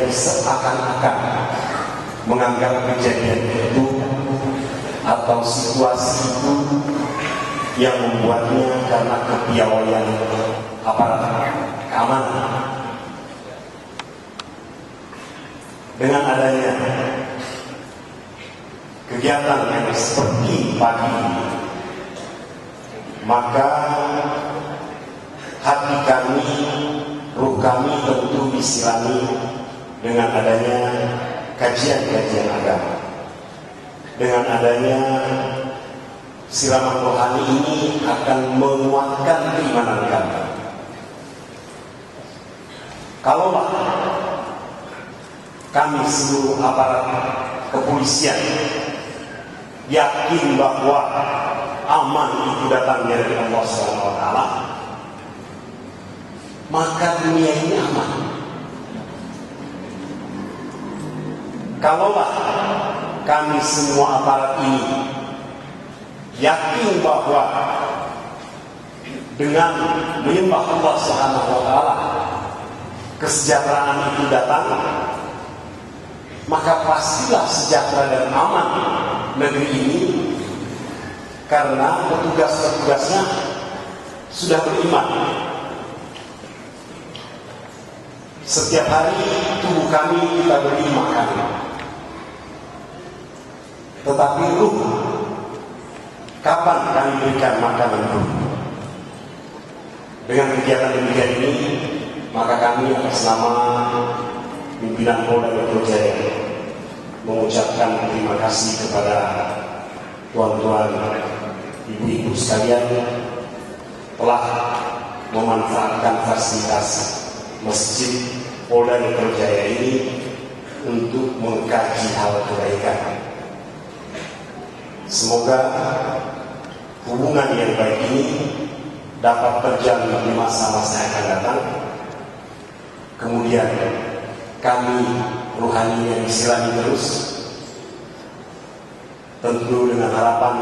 menjadi seakan-akan menganggap kejadian itu atau situasi itu yang membuatnya karena kepiawaian aparat keamanan. Dengan adanya kegiatan yang seperti pagi ini, maka hati kami, ruh kami tentu disirami dengan adanya kajian-kajian agama. Dengan adanya siraman rohani ini akan menguatkan keimanan kami. Kalaulah kami seluruh aparat kepolisian yakin bahwa aman itu datangnya dari Allah SWT, maka dunia ini aman. Kalaulah kami semua aparat ini yakin bahwa dengan menyembah Allah SWT kesejahteraan itu datang, maka pastilah sejahtera dan aman negeri ini, karena petugas-petugasnya sudah beriman. Setiap hari tubuh kami kita beri makan, tetapi ruh, kapan kami berikan makanan ruh? Dengan kegiatan demikian ini, maka kami atas nama pimpinan Polda Metro Jaya mengucapkan terima kasih kepada tuan-tuan, ibu-ibu sekalian telah memanfaatkan fasilitas masjid Polda Metro Jaya ini untuk mengkaji hal kebaikan. Semoga hubungan yang baik ini dapat terjalin di masa-masa yang akan datang. Kemudian kami rohani yang disirami terus, tentu dengan harapan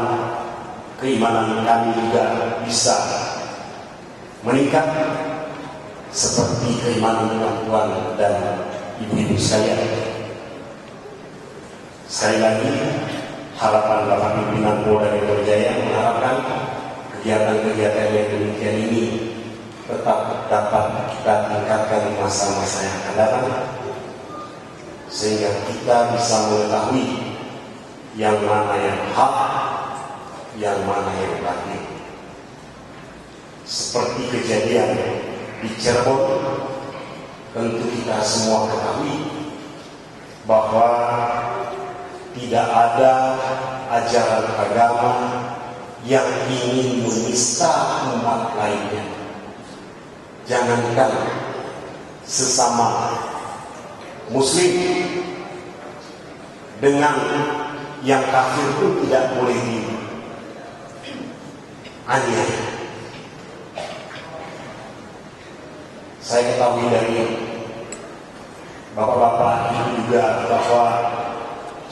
keimanan kami juga bisa meningkat seperti keimanan tuan-tuan dan ibu-ibu sekalian. Sekali lagi, harapan Bapak Pimpinan Polda Metro Jaya mengharapkan kegiatan-kegiatan yang demikian ini tetap dapat kita tingkatkan di masa-masa yang akan datang, sehingga kita bisa mengetahui yang mana yang hak, yang mana yang batil. Seperti kejadian di Cirebon, tentu kita semua ketahui bahwa tidak ada ajaran agama yang ingin menista umat lainnya. Jangankan sesama Muslim, dengan yang kafir pun tidak boleh dianiaya. Saya ketahui dari bapak-bapak ini juga bahwa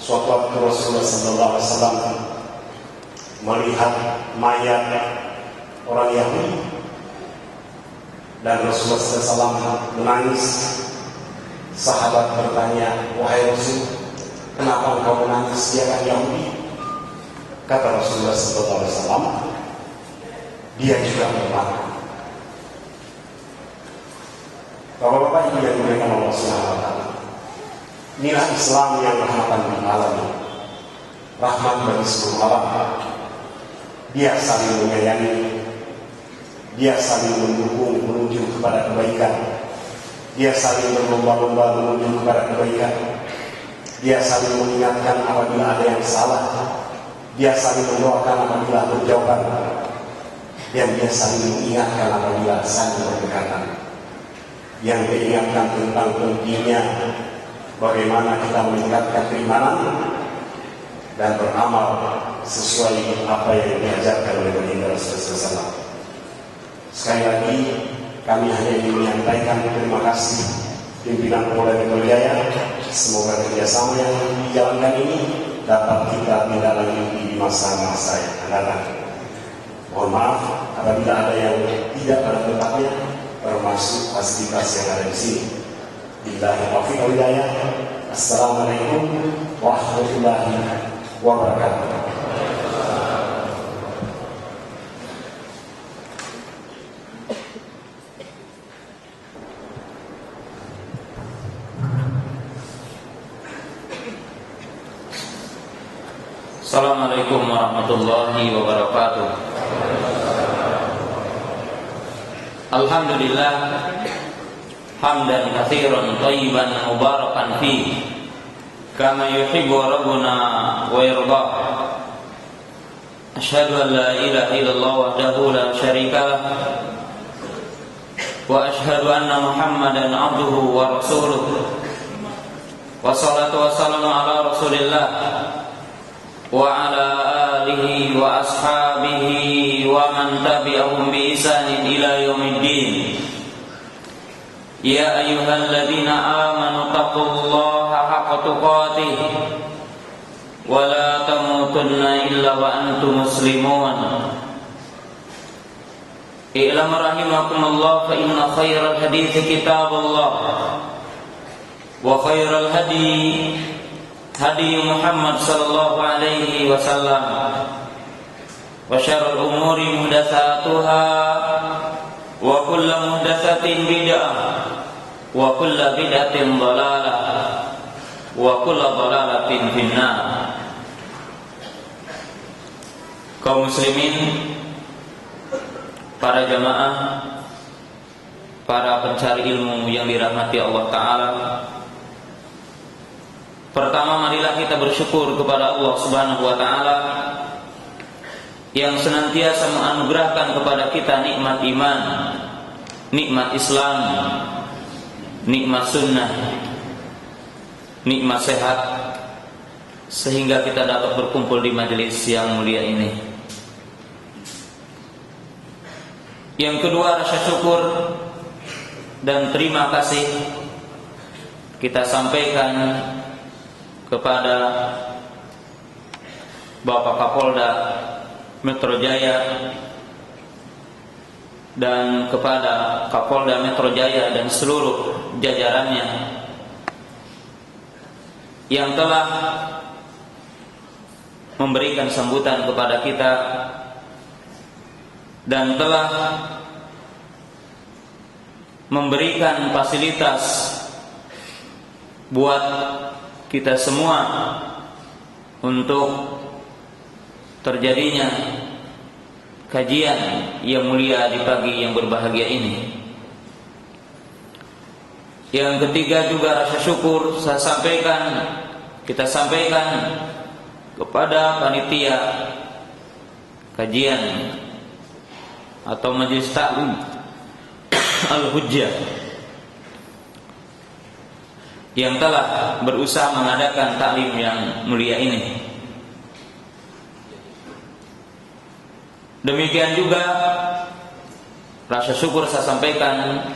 suatu waktu Rasulullah SAW melihat mayat orang Yahudi, dan Rasulullah SAW menangis. Sahabat bertanya, "Wahai Rasul, kenapa engkau menangis? Dia kan Yahudi." Kata Rasulullah SAW, "Dia juga bermata." Bapak-bapak ibu yang dimuliakan Allah SWT, inilah Islam yang rahmatan lil alamin, rahmat bagi seluruh alam. Dia saling menyayangi, dia saling mendukung menuju kepada kebaikan, dia saling berlomba-lomba menuju kepada kebaikan, dia saling mengingatkan apabila ada yang salah, dia saling mendoakan apabila berjauhan, dan dia saling mengingatkan apabila saling berdekatan. Yang diingatkan tentang pentingnya bagaimana kita meningkatkan keimanan dan beramal sesuai apa yang diajarkan oleh baginda Rasulullah SAW. Sekali lagi, kami hanya ingin menyampaikan terima kasih pimpinan Polda Metro Jaya. Semoga kerjasama yang dijalankan ini dapat kita tindak lanjuti di masa-masa yang akan datang. Mohon maaf apabila ada yang tidak pada tempatnya, termasuk fasilitas yang ada di sini. Billahi taufiq wal hidayah. Assalamualaikum warahmatullahi wabarakatuh. Assalamualaikum warahmatullahi wabarakatuh. Alhamdulillah hamdan katsiran thayyiban mubarakan fi kama yuhibbu rabbuna wa yarda. Asyhadu an la ilaha illallah wahdahu la syarikalah wa asyhadu anna Muhammadan abduhu wa rasuluh. Wassalatu wassalamu ala Rasulillah wa ala alihi wa ashabihi wa man tabi'ahum bi ihsanin ila yaumiddin. Ya ayyuhalladzina amanu taqullaha haqqa tuqatih wa la tamutunna illa wa antum muslimun. I'lam rahimakumullah fa inna khairal hadithi kitabullah wa khairal hadi hadi Muhammad sallallahu alaihi wasallam wa syarrul umuri muhdatsatuha wa kullu muhdatsatin bid'ah wa kullu bid'atin dhalalah wa kullu dhalalatin finnar. Kaum muslimin, para jamaah, para pencari ilmu yang dirahmati Allah Ta'ala, pertama, marilah kita bersyukur kepada Allah Subhanahu wa Ta'ala yang senantiasa menganugerahkan kepada kita nikmat iman, nikmat Islam, nikmat sunnah, nikmat sehat, sehingga kita dapat berkumpul di majelis yang mulia ini. Yang kedua, rasa syukur dan terima kasih kita sampaikan kepada Bapak Kapolda Metro Jaya dan kepada Kapolda Metro Jaya dan seluruh jajarannya yang telah memberikan sambutan kepada kita dan telah memberikan fasilitas buat kita semua untuk terjadinya kajian yang mulia di pagi yang berbahagia ini. Yang ketiga juga rasa syukur kita sampaikan kepada panitia kajian atau majelis ta'lim Al-Hujjah yang telah berusaha mengadakan taklim yang mulia ini. Demikian juga rasa syukur saya sampaikan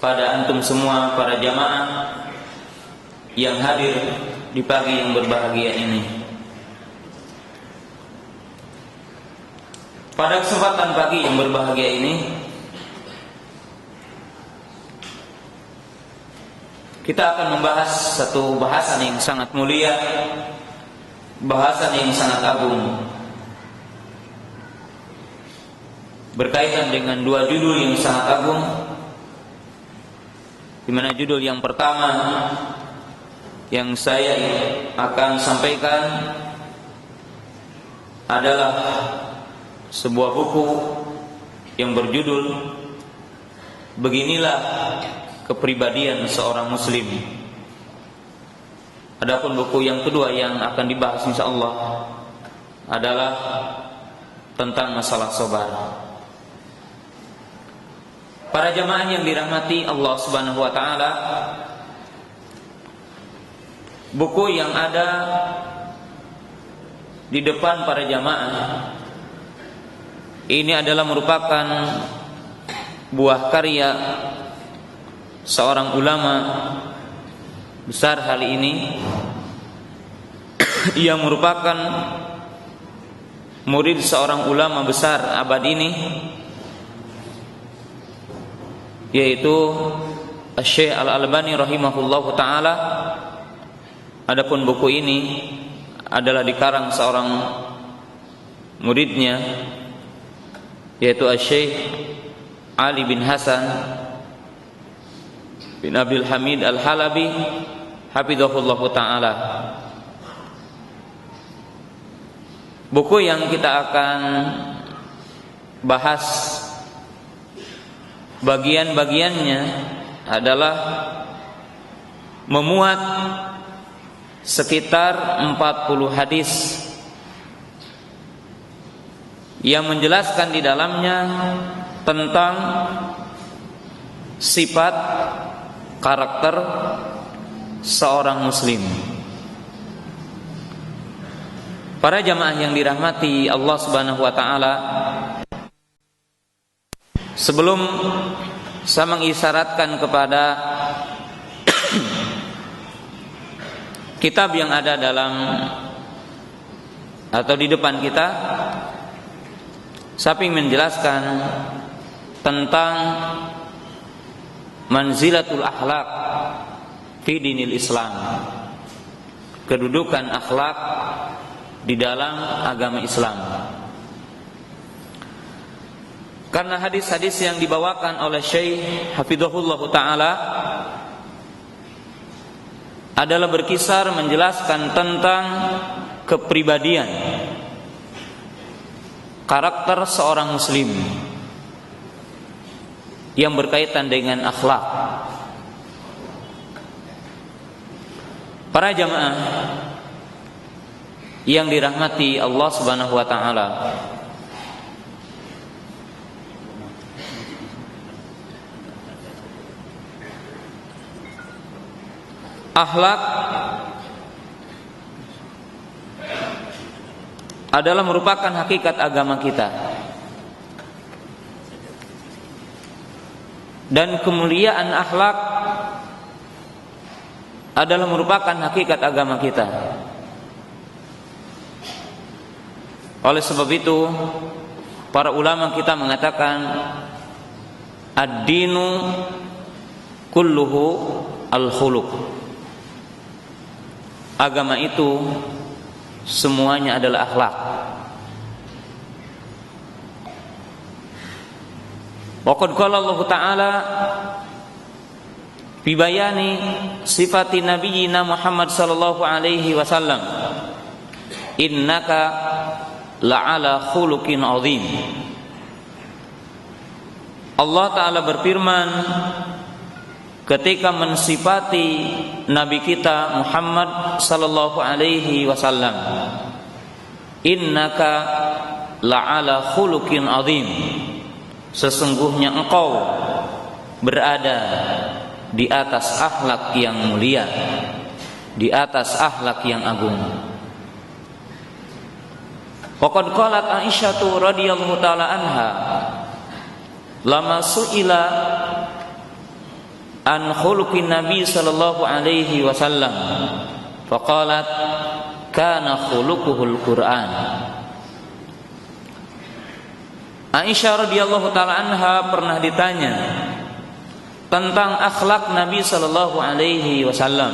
pada antum semua, para jamaah yang hadir di pagi yang berbahagia ini. Pada kesempatan pagi yang berbahagia ini, kita akan membahas satu bahasan yang sangat mulia, bahasan yang sangat agung, berkaitan dengan dua judul yang sangat agung, di mana judul yang pertama yang saya akan sampaikan adalah sebuah buku yang berjudul Beginilah Kepribadian Seorang Muslim. Adapun buku yang kedua yang akan dibahas insyaallah adalah tentang masalah sabar. Para jamaah yang dirahmati Allah Subhanahu wa taala, buku yang ada di depan para jamaah ini adalah merupakan buah karya seorang ulama besar hari ini yang merupakan murid seorang ulama besar abad ini, yaitu Syekh Al-Albani rahimahullahu taala. Adapun buku ini adalah dikarang seorang muridnya, yaitu Syekh Ali bin Hasan bin Abdul Hamid Al-Halabi hafizahullahu taala. Buku yang kita akan bahas bagian-bagiannya adalah memuat sekitar 40 hadis yang menjelaskan di dalamnya tentang sifat karakter seorang muslim. Para jamaah yang dirahmati Allah Subhanahu wa taala, sebelum saya mengisyaratkan kepada kitab yang ada dalam atau di depan kita, saya ingin menjelaskan tentang manzilatul akhlak fi dinil Islam, kedudukan akhlak di dalam agama Islam. Karena hadis-hadis yang dibawakan oleh Syekh hafizahullah taala adalah berkisar menjelaskan tentang kepribadian karakter seorang muslim yang berkaitan dengan akhlak. Para jamaah yang dirahmati Allah Subhanahu wa taala, akhlak adalah merupakan hakikat agama kita, dan kemuliaan akhlak adalah merupakan hakikat agama kita. Oleh sebab itu, para ulama kita mengatakan ad-dinu kulluhu al-khuluq. Agama itu semuanya adalah akhlak. Wa qad qala Allah Ta'ala fi bayani sifati nabiyyina Muhammad sallallahu alaihi wasallam, innaka la'ala khuluqin azim. Allah Ta'ala berfirman ketika mensifati Nabi kita Muhammad sallallahu alaihi wasallam, innaka la'ala khuluqin azim, sesungguhnya engkau berada di atas akhlak yang mulia, di atas akhlak yang agung. Waqad qalat Aisyah radhiyallahu taala anha, lama su'ila an khuluqin nabi sallallahu alaihi wasallam, faqalat kana khuluquhul Qur'an. Aisyah radhiyallahu taala anha pernah ditanya tentang akhlak Nabi sallallahu alaihi wasallam.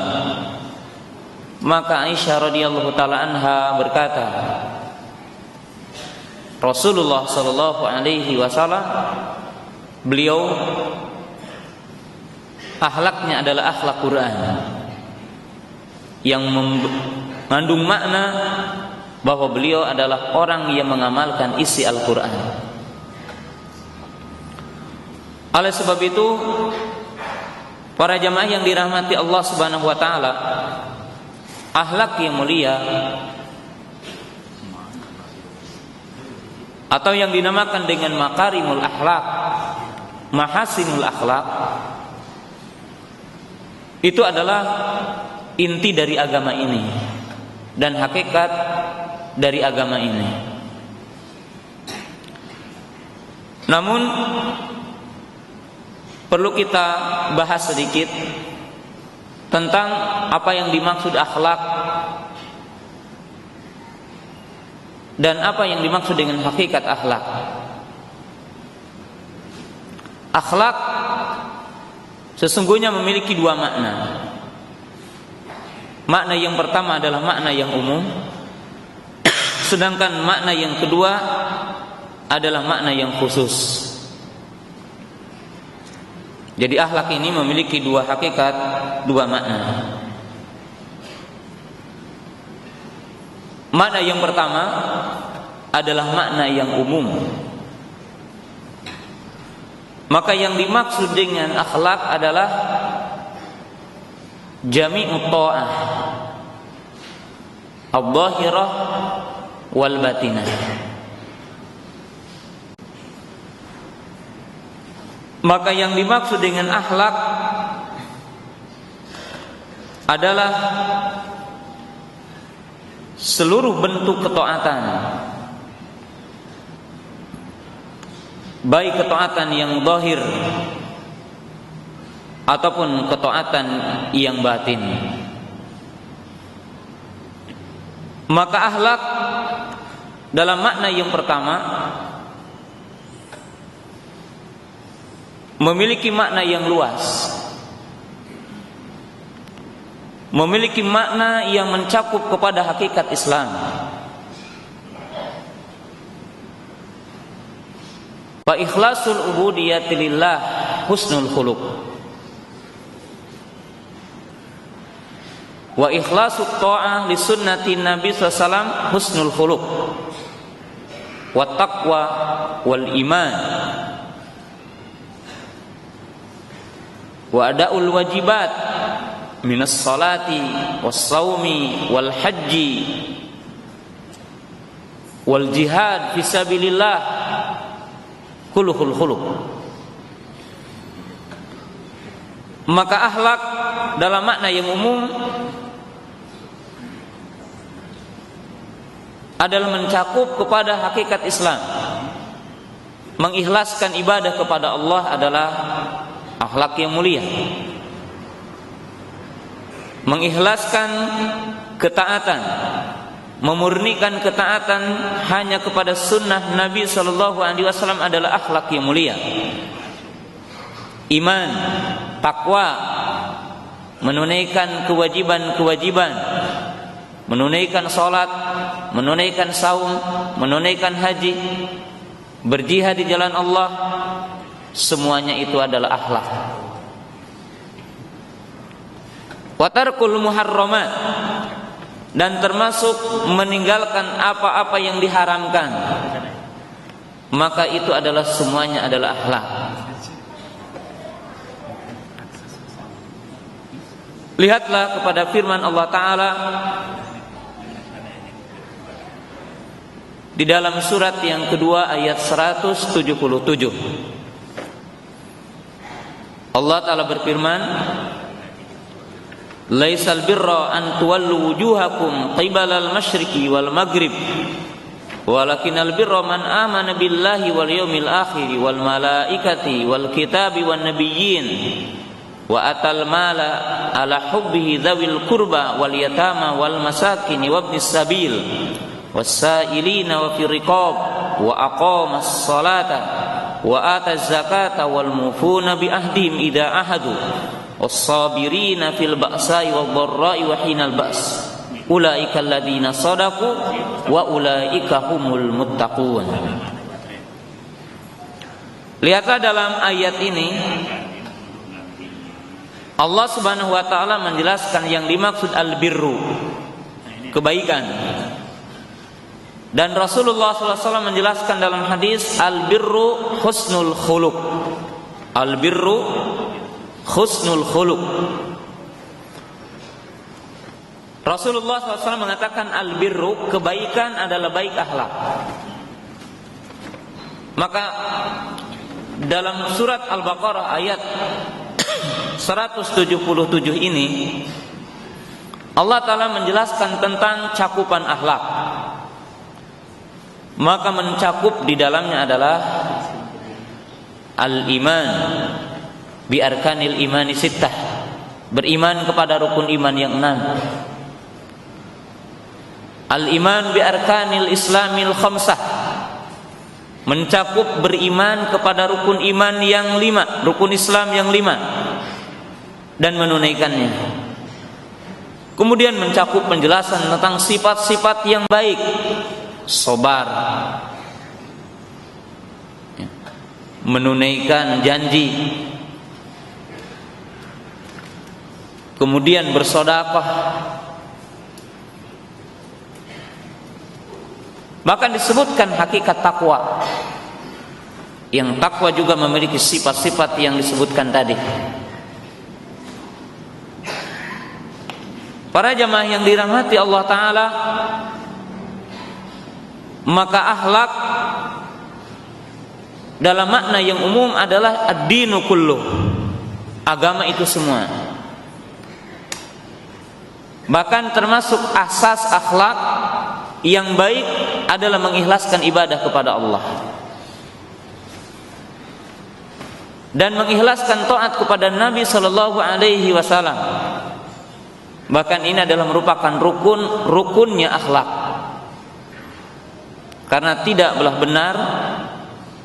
Maka Aisyah radhiyallahu taala anha berkata, Rasulullah sallallahu alaihi wasallam, beliau akhlaknya adalah akhlak Quran yang mengandung makna bahwa beliau adalah orang yang mengamalkan isi Al-Quran. Oleh sebab itu, para jamaah yang dirahmati Allah Subhanahu wa taala, akhlak yang mulia atau yang dinamakan dengan makarimul akhlak, mahasinul akhlak, itu adalah inti dari agama ini dan hakikat dari agama ini. Namun perlu kita bahas sedikit tentang apa yang dimaksud akhlak dan apa yang dimaksud dengan hakikat akhlak. Akhlak sesungguhnya memiliki dua makna. Makna yang pertama adalah makna yang umum, sedangkan makna yang kedua adalah makna yang khusus. Jadi akhlak ini memiliki dua hakikat, dua makna. Makna yang pertama adalah makna yang umum. Maka yang dimaksud dengan akhlak adalah jami'ut ta'ah, al-zahirah wal batinah. Maka yang dimaksud dengan akhlak adalah seluruh bentuk ketaatan, baik ketaatan yang zahir ataupun ketaatan yang batin. Maka akhlak dalam makna yang pertama memiliki makna yang luas, memiliki makna yang mencakup kepada hakikat Islam. Wa ikhlasul ubudiyyati lillah husnul khuluq, wa ikhlasut ta'ah li sunnati Nabi sallallahu alaihi wasallam husnul khuluq, wa taqwa wal iman, wa ada'ul wajibat minas salati was saumi wal haji wal jihad fisabilillah kulluhul khuluq. Maka akhlak dalam makna yang umum adalah mencakup kepada hakikat Islam. Mengikhlaskan ibadah kepada Allah adalah akhlak yang mulia. Mengikhlaskan ketaatan, memurnikan ketaatan hanya kepada sunnah Nabi sallallahu alaihi wasallam adalah akhlak yang mulia. Iman, takwa, menunaikan kewajiban-kewajiban, menunaikan salat, menunaikan saum, menunaikan haji, berjihad di jalan Allah, semuanya itu adalah akhlak. Wa tarkul muharramat, dan termasuk meninggalkan apa-apa yang diharamkan, maka itu adalah semuanya adalah akhlak. Lihatlah kepada firman Allah Ta'ala di dalam surat yang kedua ayat 177. Allah Ta'ala berfirman, laisal birra an tuwallu wujuhakum qibalal masyriqi wal maghrib walakinal birra man amana billahi wal yawmil akhir wal malaikati wal kitabi wan nabiyyin wa atal mala ala hubbihi dzawil qurba wal yatama wal masakin wa ibnis sabil was-sa'ilina wa fir riqab wa aqamas salata wa ataz zakata wal mufuna bi ahdihim idza ahadu was-sabirina fil ba'sa'i wad-dharra'i wa hinal ba's ulaika alladziina shadaqu wa ulaika humul muttaqun. Lihatlah dalam ayat ini Allah Subhanahu wa taala menjelaskan yang dimaksud al-birru, kebaikan. Dan Rasulullah SAW menjelaskan dalam hadis al-birru husnul khuluq. Al-birru husnul khuluq. Rasulullah SAW mengatakan al-birru, kebaikan adalah baik akhlak. Maka dalam surat Al-Baqarah ayat 177 ini Allah Ta'ala menjelaskan tentang cakupan akhlak. Maka mencakup di dalamnya adalah al-iman bi arkanil imani sittah, beriman kepada rukun iman yang 6. Al-iman bi arkanil islamil khamsah, mencakup beriman kepada rukun iman yang 5, rukun Islam yang 5. dan menunaikannya. Kemudian mencakup penjelasan tentang sifat-sifat yang baik, sabar, menunaikan janji, kemudian bersedekah. Bahkan disebutkan hakikat takwa. Yang takwa juga memiliki sifat-sifat yang disebutkan tadi. Para jamaah yang dirahmati Allah Ta'ala, maka akhlak dalam makna yang umum adalah ad-dinu kulluh, agama itu semua. Bahkan termasuk asas akhlak yang baik adalah mengikhlaskan ibadah kepada Allah dan mengikhlaskan taat kepada Nabi sallallahu alaihi wasallam. Bahkan ini adalah merupakan rukunnya akhlak. Karena tidaklah benar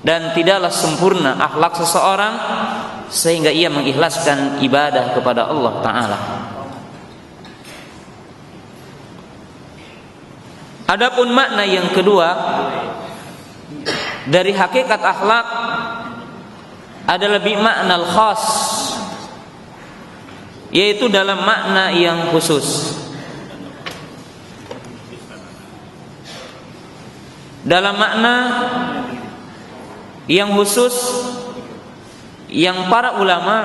dan tidaklah sempurna akhlak seseorang sehingga ia mengikhlaskan ibadah kepada Allah Ta'ala. Adapun makna yang kedua dari hakikat akhlak adalah bimakna al-khas, yaitu dalam makna yang khusus. Dalam makna yang khusus yang para ulama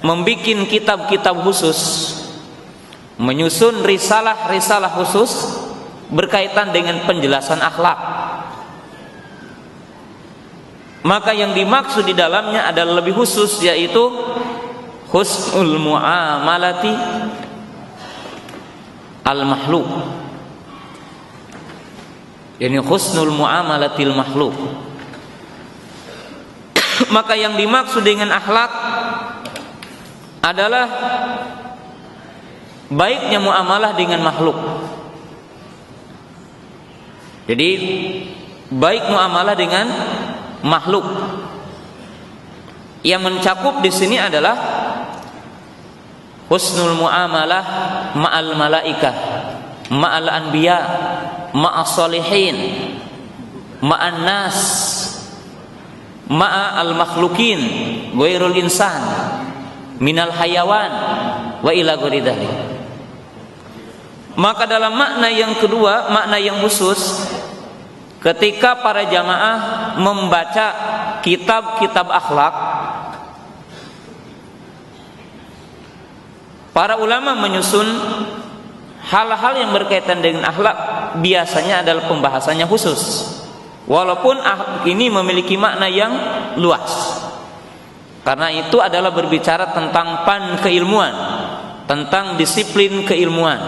membikin kitab-kitab khusus, menyusun risalah-risalah khusus berkaitan dengan penjelasan akhlak. Maka yang dimaksud di dalamnya adalah lebih khusus, yaitu husnul muamalati al-makhluk. Yani husnul muamalatil makhluk. Maka yang dimaksud dengan akhlak adalah baiknya muamalah dengan makhluk. Jadi baik muamalah dengan makhluk. Yang mencakup di sini adalah husnul muamalah ma'al malaikah, ma'al anbiya, ma'as solihin, ma'an nas, ma'al makhlukin, ghairul insan, minal hayawan, wa ila ghairi dzalik. Maka dalam makna yang kedua, makna yang khusus, ketika para jamaah membaca kitab-kitab akhlak, para ulama menyusun hal-hal yang berkaitan dengan akhlak biasanya adalah pembahasannya khusus. Walaupun akhlak ini memiliki makna yang luas. Karena itu adalah berbicara tentang keilmuan, tentang disiplin keilmuan.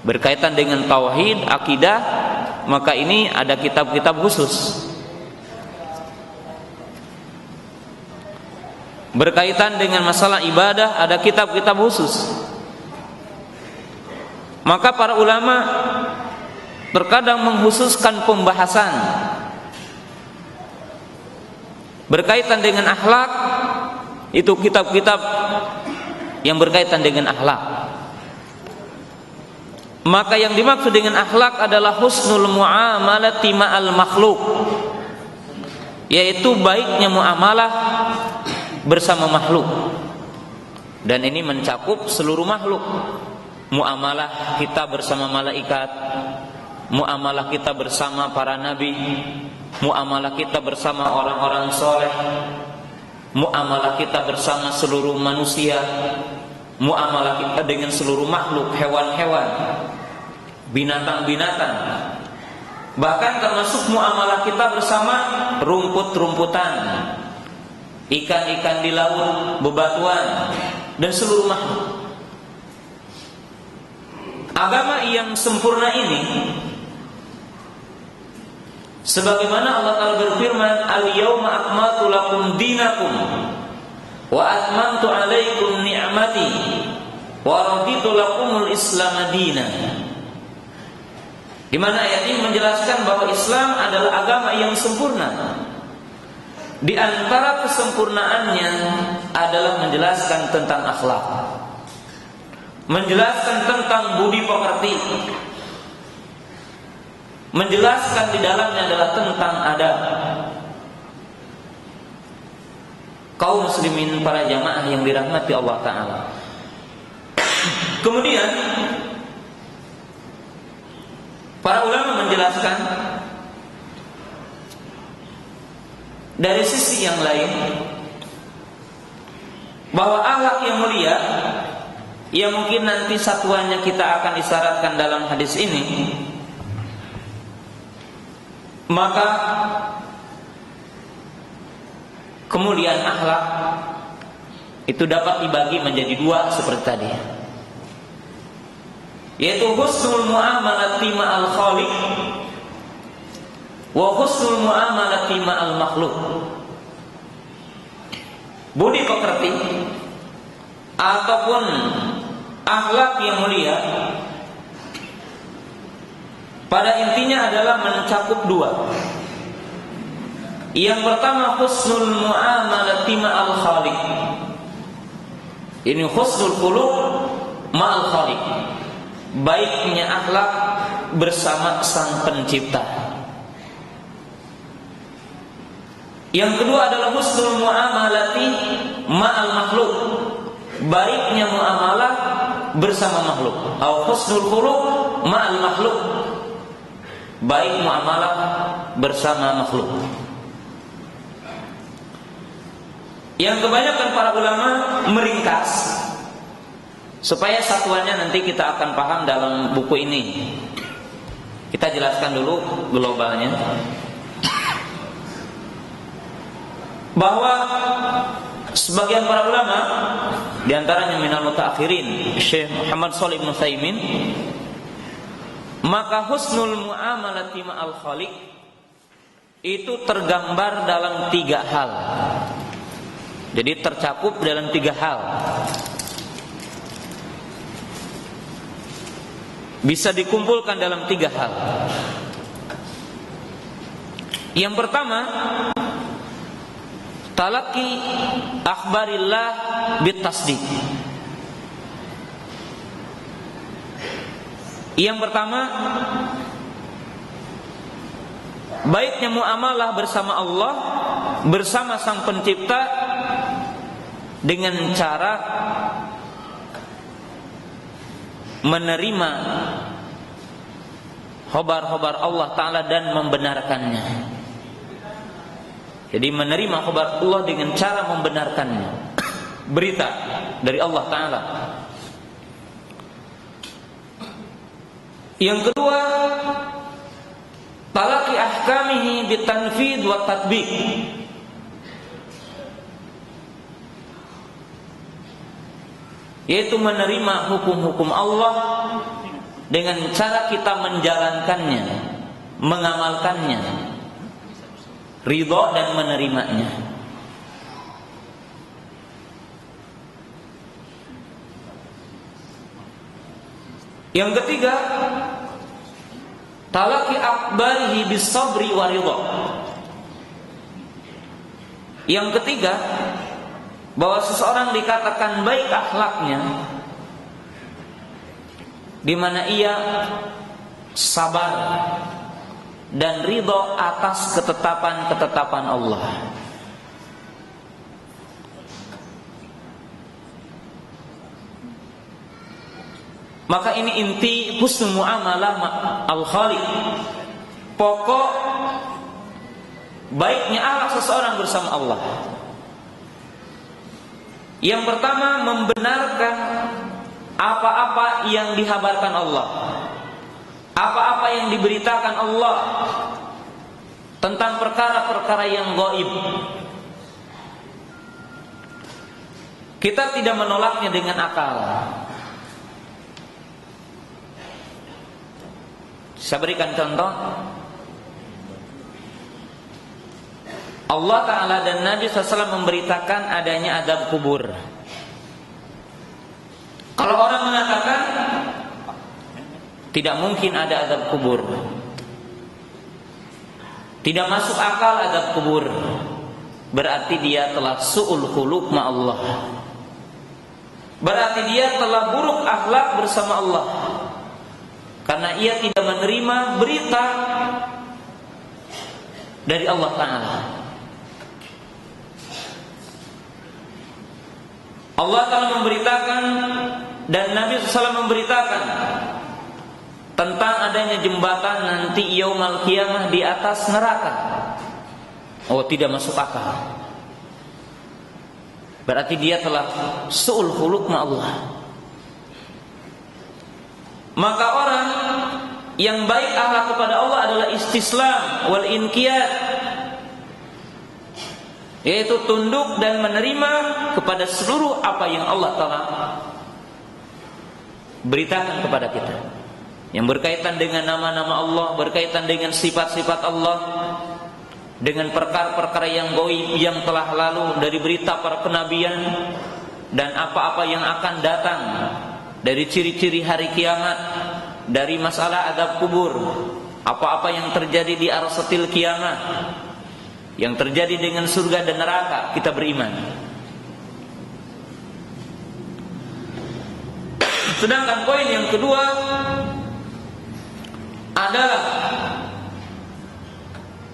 Berkaitan dengan tauhid, akidah, maka ini ada kitab-kitab khusus. Berkaitan dengan masalah ibadah, ada kitab-kitab khusus. Maka para ulama terkadang mengkhususkan pembahasan berkaitan dengan akhlak, itu kitab-kitab yang berkaitan dengan akhlak. Maka yang dimaksud dengan akhlak adalah husnul muamalati ma'al makhluk, yaitu baiknya muamalah bersama makhluk. Dan ini mencakup seluruh makhluk. Muamalah kita bersama malaikat, muamalah kita bersama para nabi, muamalah kita bersama orang-orang soleh, muamalah kita bersama seluruh manusia, muamalah kita dengan seluruh makhluk, hewan-hewan, binatang-binatang, bahkan termasuk muamalah kita bersama rumput-rumputan, ikan-ikan di laut, bebatuan, dan seluruh makhluk. Agama yang sempurna ini, sebagaimana Allah Ta'ala berfirman, al-yawma akmaltu lakum dinakum wa atmamtu alaikum ni'mati wa raditu lakumul islam dinan. Di mana ayat ini menjelaskan bahwa Islam adalah agama yang sempurna Di antara kesempurnaannya adalah menjelaskan tentang akhlak, menjelaskan tentang budi pekerti, menjelaskan di dalamnya adalah tentang adab. Kaum muslimin para jamaah yang dirahmati Allah Ta'ala. Kemudian para ulama menjelaskan dari sisi yang lain bahwa akhlak yang mulia, yang mungkin nanti satuannya kita akan isyaratkan dalam hadis ini, maka kemuliaan akhlak itu dapat dibagi menjadi dua seperti tadi, yaitu husnul muamalati ma'al khaliq wa husnul muamalati ma'al makhluk. Budi pekerti ataupun akhlak yang mulia pada intinya adalah mencakup dua. Yang pertama husnul muamalati ma'al khaliq. Ini husnul khuluq ma'al khaliq. Baiknya akhlak bersama Sang Pencipta. Yang kedua adalah husnul muamalati ma'al makhluk. Baiknya muamalah bersama makhluk. Atau husnul khuluq ma'al makhluk. Baik muamalah bersama makhluk. Yang kebanyakan para ulama meringkas supaya satuannya nanti kita akan paham dalam buku ini. Kita jelaskan dulu globalnya, bahwa sebagian para ulama, diantaranya minal mutaakhirin Syekh Muhammad Shalih bin Utsaimin, maka husnul muamalati ma'al khaliq itu tergambar dalam tiga hal. Jadi tercakup dalam tiga hal. Bisa dikumpulkan dalam tiga hal. Yang pertama, talaqi akhbarillah bitasdiq. Yang pertama, baiknya muamalah bersama Allah, bersama Sang Pencipta, dengan cara menerima khabar-khabar Allah Ta'ala dan membenarkannya. Jadi menerima khabar Allah dengan cara membenarkannya, berita dari Allah Ta'ala. Yang kedua, talaqi ahkamihi bitanfid wa tatbiq. Yaitu menerima hukum-hukum Allah dengan cara kita menjalankannya, mengamalkannya, ridha dan menerimanya. Yang ketiga, talaqi akbarihi bisabri wa ridha. Yang ketiga, bahwa seseorang dikatakan baik akhlaknya di mana ia sabar dan ridha atas ketetapan-ketetapan Allah. Maka ini inti husnul muamalah al-khaliq. Pokok baiknya akhlak seseorang bersama Allah. Yang pertama, membenarkan apa-apa yang dihabarkan Allah, apa-apa yang diberitakan Allah tentang perkara-perkara yang gaib. Kita tidak menolaknya dengan akal. Saya berikan contoh. Allah Ta'ala dan Nabi SAW memberitakan adanya azab kubur. Kalau orang mengatakan tidak mungkin ada azab kubur, tidak masuk akal azab kubur, berarti dia telah su'ul khuluq ma Allah. Berarti dia telah buruk akhlak bersama Allah, karena ia tidak menerima berita dari Allah Ta'ala. Allah Ta'ala memberitakan dan Nabi SAW memberitakan tentang adanya jembatan nanti yaumul qiyamah di atas neraka. Oh, tidak masuk akal. Berarti dia telah su'ul khuluq ma Allah. Maka orang yang baik akhlak kepada Allah adalah istislam wal inqiyad, yaitu tunduk dan menerima kepada seluruh apa yang Allah Ta'ala beritakan kepada kita, yang berkaitan dengan nama-nama Allah, berkaitan dengan sifat-sifat Allah, dengan perkara-perkara yang gaib yang telah lalu dari berita para kenabian, dan apa-apa yang akan datang dari ciri-ciri hari kiamat, dari masalah adab kubur, apa-apa yang terjadi di arsatil kiamat, yang terjadi dengan surga dan neraka, kita beriman. Sedangkan poin yang kedua adalah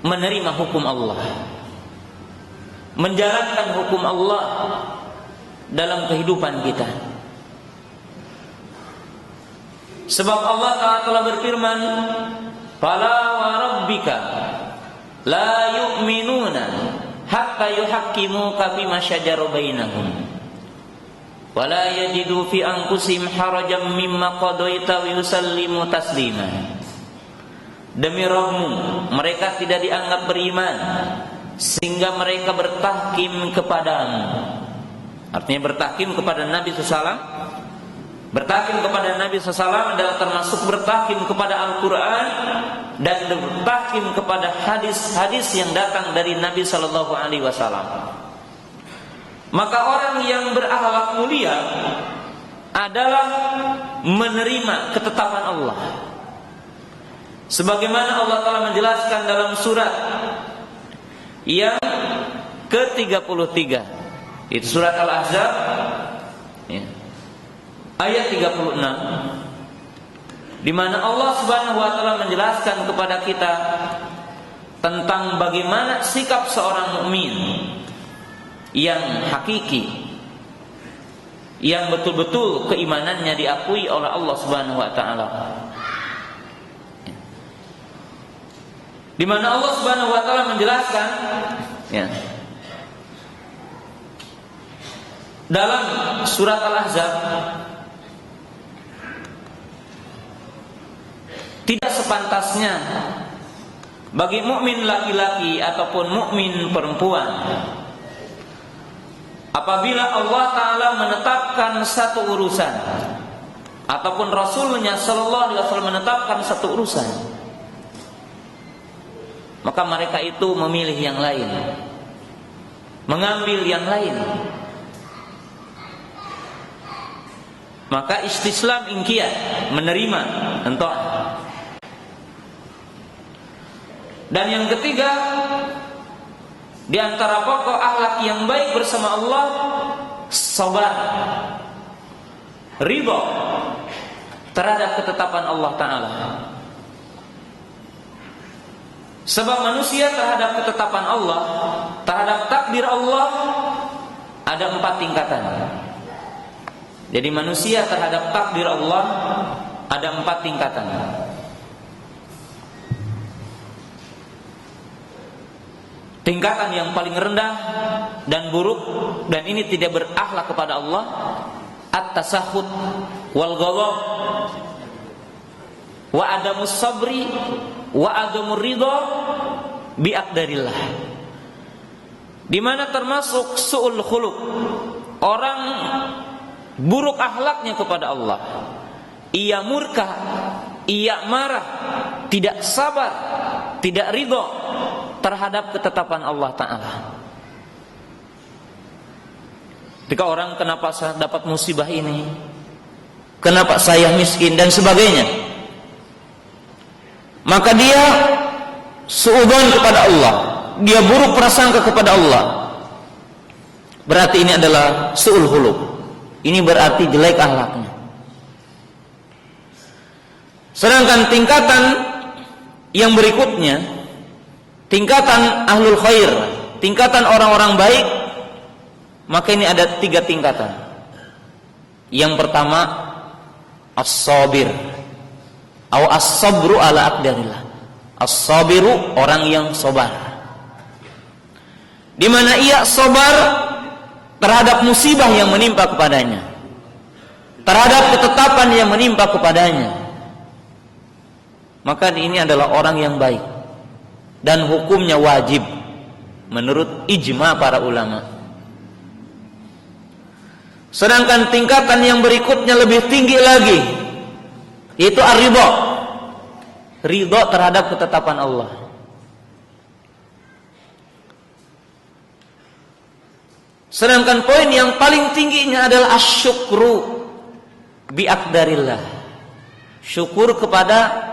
menerima hukum Allah, menjalankan hukum Allah dalam kehidupan kita. Sebab Allah Ta'ala telah berfirman, "Fala wa rabbika la yu'minuna hatta yuhaqqimuka fima shajara bainahum wa la yajidu fi anfusihim harajan mimma qadaita wa yusallimu taslima." Demi Rabbmu, mereka tidak dianggap beriman sehingga mereka bertahkim kepadamu. Artinya bertahkim kepada Nabi SAW. Bertahkim kepada Nabi SAW adalah termasuk bertahkim kepada Al-Quran dan bertahkim kepada hadis-hadis yang datang dari Nabi SAW. Maka orang yang berakhlak mulia adalah menerima ketetapan Allah. Sebagaimana Allah Ta'ala menjelaskan dalam surat yang ke-33, itu surat Al-Ahzab ya, ayat 36, di mana Allah Subhanahu wa Ta'ala menjelaskan kepada kita tentang bagaimana sikap seorang mukmin yang hakiki, yang betul-betul keimanannya diakui oleh Allah Subhanahu wa Ta'ala. Di mana Allah Subhanahu wa Ta'ala menjelaskan ya, dalam surat Al-Ahzab, tidak sepantasnya bagi mukmin laki-laki ataupun mukmin perempuan apabila Allah Ta'ala menetapkan satu urusan ataupun Rasulnya Sallallahu Alaihi Wasallam menetapkan satu urusan, maka mereka itu memilih yang lain, mengambil yang lain. Maka istislam inqiyad, menerima entah. Dan yang ketiga, di antara pokok akhlak yang baik bersama Allah, sabar, ridha terhadap ketetapan Allah Ta'ala. Sebab manusia terhadap ketetapan Allah, terhadap takdir Allah, ada 4 tingkatan. Jadi manusia terhadap takdir Allah ada 4 tingkatan. Tingkatan yang paling rendah dan buruk, dan ini tidak berakhlak kepada Allah, at-tasahhud wal ghadab wa adamus sabri wa adamur ridha bi aqdarillah. Di mana termasuk su'ul khuluq, orang buruk akhlaknya kepada Allah. Ia murka, ia marah, tidak sabar, tidak ridha terhadap ketetapan Allah Ta'ala. Ketika orang, kenapa saya dapat musibah ini, kenapa saya miskin dan sebagainya, maka dia suudzon kepada Allah, dia buruk prasangka kepada Allah, berarti ini adalah su'ul khuluq. Ini berarti jelek akhlaknya. Sedangkan tingkatan yang berikutnya, tingkatan ahlul khair, tingkatan orang-orang baik, maka ini ada 3 tingkatan. Yang pertama, as-sabir atau as-sabru ala aqdarillah. As-sabiru, orang yang sabar, di mana ia sabar terhadap musibah yang menimpa kepadanya, terhadap ketetapan yang menimpa kepadanya. Maka ini adalah orang yang baik dan hukumnya wajib menurut ijma para ulama. Sedangkan tingkatan yang berikutnya lebih tinggi lagi, yaitu ar-ridha, ridha terhadap ketetapan Allah. Sedangkan poin yang paling tingginya adalah asyukru bi aqdarillah, syukur kepada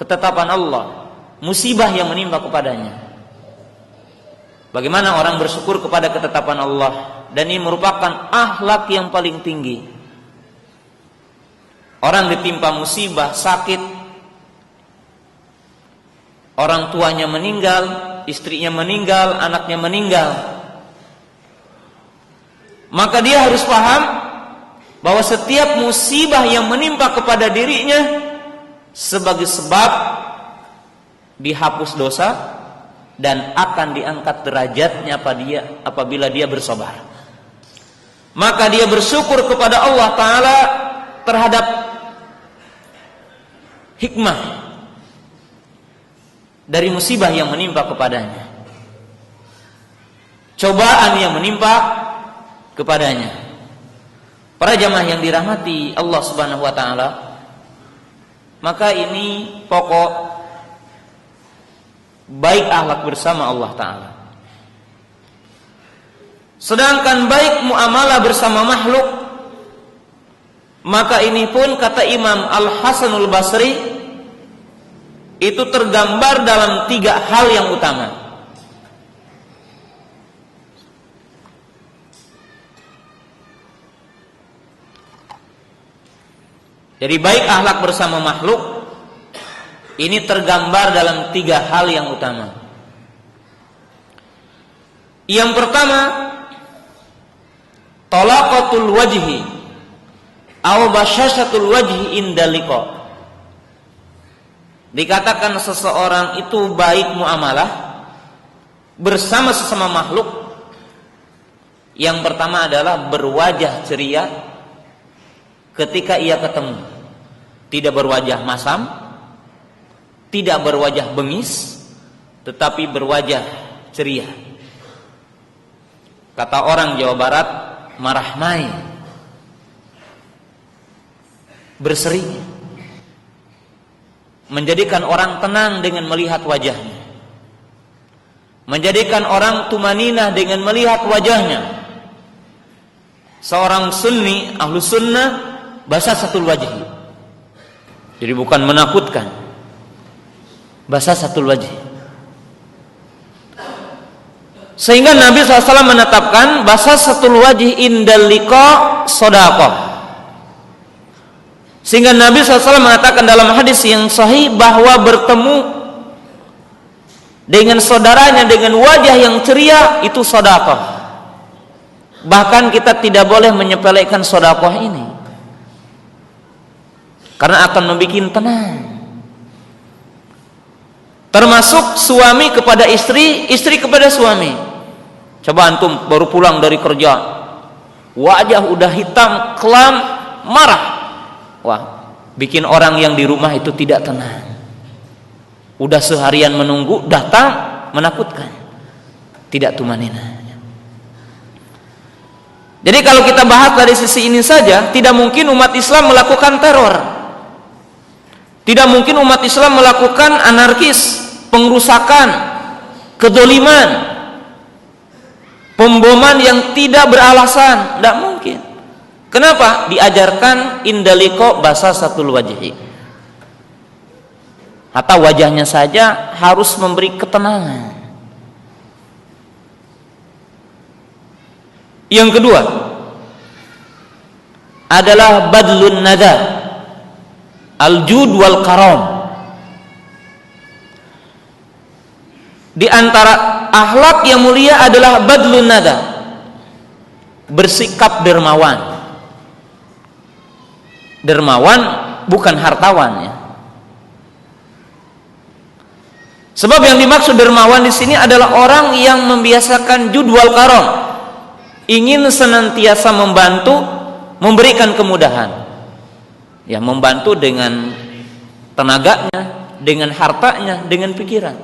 ketetapan Allah, musibah yang menimpa kepadanya. Bagaimana orang bersyukur kepada ketetapan Allah? Dan ini merupakan akhlak yang paling tinggi. Orang ditimpa musibah, sakit, orang tuanya meninggal, istrinya meninggal, anaknya meninggal, maka dia harus paham bahwa setiap musibah yang menimpa kepada dirinya sebagai sebab dihapus dosa dan akan diangkat derajatnya apabila dia bersabar. Maka dia bersyukur kepada Allah Ta'ala terhadap hikmah dari musibah yang menimpa kepadanya, cobaan yang menimpa kepadanya. Para jamaah yang dirahmati Allah Subhanahu wa Ta'ala, maka ini pokok baik akhlak bersama Allah Ta'ala. Sedangkan baik muamalah bersama makhluk, maka ini pun kata Imam Al-Hasanul Basri, itu tergambar dalam 3 hal yang utama. Jadi baik akhlak bersama makhluk ini tergambar dalam 3 hal yang utama. Yang pertama, talaqatul wajhi atau basyashatul wajhi inda liqa. Dikatakan seseorang itu baik muamalah bersama sesama makhluk, yang pertama adalah berwajah ceria ketika ia ketemu. Tidak berwajah masam, tidak berwajah bengis, tetapi berwajah ceria. Kata orang Jawa Barat, marahmai, berseri, menjadikan orang tenang dengan melihat wajahnya, menjadikan orang tumaninah dengan melihat wajahnya. Seorang sunni, ahlu sunnah, basasatul wajhi. Jadi bukan menakutkan, basasatul wajhi. Sehingga Nabi SAW menetapkan basasatul wajhi indal liqa shadaqah. Sehingga Nabi SAW mengatakan dalam hadis yang sahih bahwa bertemu dengan saudaranya dengan wajah yang ceria itu shadaqah. Bahkan kita tidak boleh menyepelekan shadaqah ini, karena akan membuat tenang. Termasuk suami kepada istri, istri kepada suami. Coba antum baru pulang dari kerja, wajah udah hitam, kelam, marah. Wah, bikin orang yang di rumah itu tidak tenang. Udah seharian menunggu, datang, menakutkan. Tidak tumanina. Jadi kalau kita bahas dari sisi ini saja, tidak mungkin umat Islam melakukan teror. Tidak mungkin umat Islam melakukan anarkis, pengrusakan, kedoliman, pemboman yang tidak beralasan. Tidak mungkin. Kenapa? Diajarkan indaliko basasatul wajhi. Atau wajahnya saja harus memberi ketenangan. Yang kedua adalah badlun nada, al-jud wal karam. Di antara akhlak yang mulia adalah badlun nada, bersikap dermawan. Dermawan bukan hartawan ya. Sebab yang dimaksud dermawan di sini adalah orang yang membiasakan jud wal karam, ingin senantiasa membantu, memberikan kemudahan. Ya, membantu dengan tenaganya, dengan hartanya, dengan pikiran.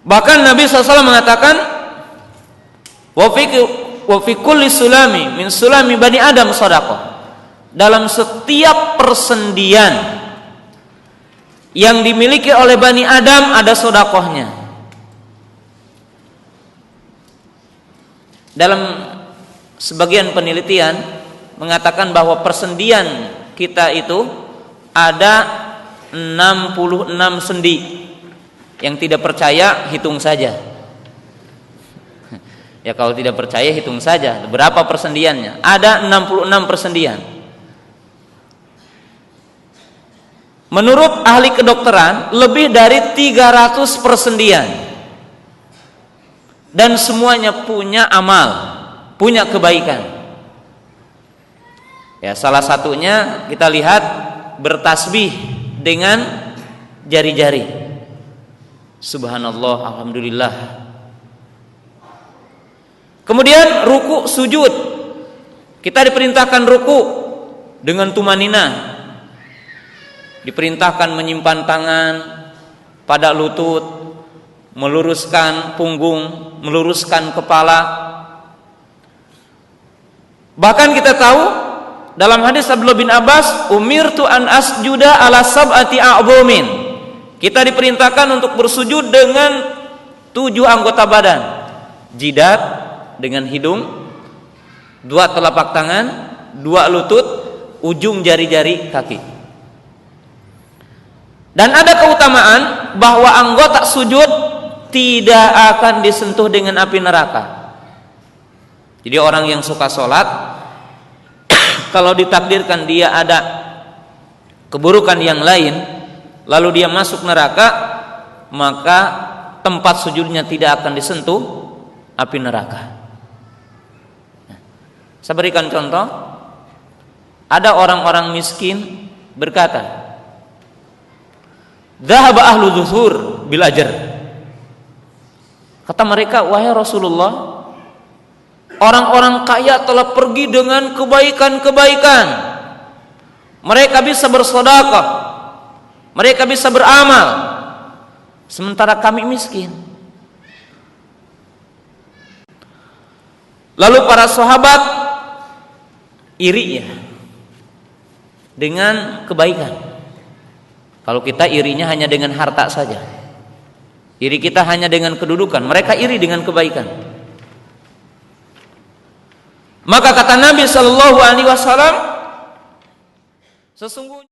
Bahkan Nabi SAW mengatakan, wa fi kulli sulami min sulami bani Adam shadaqah. Dalam setiap persendian yang dimiliki oleh Bani Adam ada sedekahnya. Dalam sebagian penelitian mengatakan bahwa persendian kita itu ada 66 sendi. Yang tidak percaya hitung saja. Ya kalau tidak percaya hitung saja berapa persendiannya. Ada 66 persendian. Menurut ahli kedokteran lebih dari 300 persendian. Dan semuanya punya amal, punya kebaikan. Ya, salah satunya kita lihat bertasbih dengan jari-jari. Subhanallah, alhamdulillah. Kemudian ruku sujud. Kita diperintahkan ruku dengan tumanina. Diperintahkan menyimpan tangan pada lutut, meluruskan punggung, meluruskan kepala. Bahkan kita tahu dalam hadis Abdullah bin Abbas, umirtu an asjuda ala sab'ati a'dhumin. Kita diperintahkan untuk bersujud dengan 7 anggota badan. Jidat dengan hidung, 2 telapak tangan, 2 lutut, ujung jari-jari kaki. Dan ada keutamaan bahwa anggota sujud tidak akan disentuh dengan api neraka. Jadi orang yang suka sholat, kalau ditakdirkan dia ada keburukan yang lain, lalu dia masuk neraka, maka tempat sujudnya tidak akan disentuh api neraka. Saya berikan contoh. Ada orang-orang miskin berkata, "Dhahaba ahlu dzuhur bil ajr." Kata mereka, "Wahai Rasulullah, orang-orang kaya telah pergi dengan kebaikan-kebaikan. Mereka bisa bersedekah, mereka bisa beramal, sementara kami miskin." Lalu para sahabat iri ya dengan kebaikan. Kalau kita irinya hanya dengan harta saja, iri kita hanya dengan kedudukan, mereka iri dengan kebaikan. Maka kata Nabi SAW, sesungguhnya